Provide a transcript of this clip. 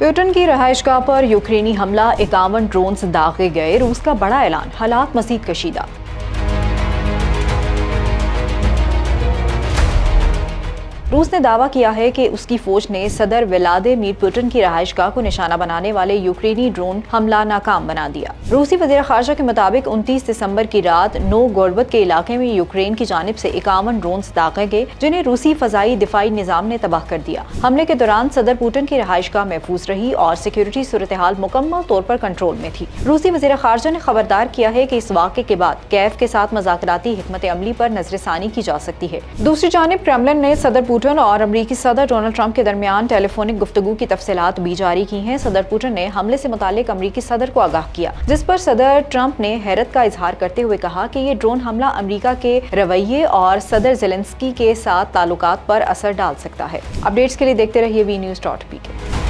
Putin की रहायशगाह पर यूक्रेनी हमला, 51 ड्रोन्स दागे गए, रूस का बड़ा ऐलान, हालात मजीद कशीदा। रूस ने दावा किया है कि उसकी फौज ने सदर व्लादिमीर पुतिन की रहायशगाह को निशाना बनाने वाले यूक्रेनी ड्रोन हमला नाकाम बना दिया। रूसी वज़ीर ख़ारजा के मुताबिक 29 दिसंबर की रात नोगोरोड के इलाके में यूक्रेन की जानिब से 51 ड्रोन्स दागे गए, जिन्हें रूसी फ़ज़ाई दिफाई निज़ाम ने तबाह कर दिया। हमले के दौरान सदर पुतिन की रहायशगाह महफूज रही और सिक्योरिटी सूरत हाल मुकम्मल तौर पर कंट्रोल में थी। रूसी वज़ीर ख़ारजा ने खबरदार किया है कि इस वाक़े के बाद कैफ के साथ मुज़ाकराती हिकमत अमली पर नज़रसानी की जा सकती है। दूसरी जानिब क्रेमलिन ने सदर पुतिन और अमरीकी सदर डोनाल्ड ट्रंप के दरमियान टेलीफोनिक गुफ्तगू की तफसीलात भी जारी की हैं। सदर पुतिन ने हमले से मुतालिक अमरीकी सदर को आगाह किया, जिस पर सदर ट्रंप ने हैरत का इजहार करते हुए कहा कि ये ड्रोन हमला अमरीका के रवैये और सदर ज़ेलेंस्की के साथ ताल्लुकात पर असर डाल सकता है। अपडेट्स के लिए देखते रहिए वी न्यूज़.pk।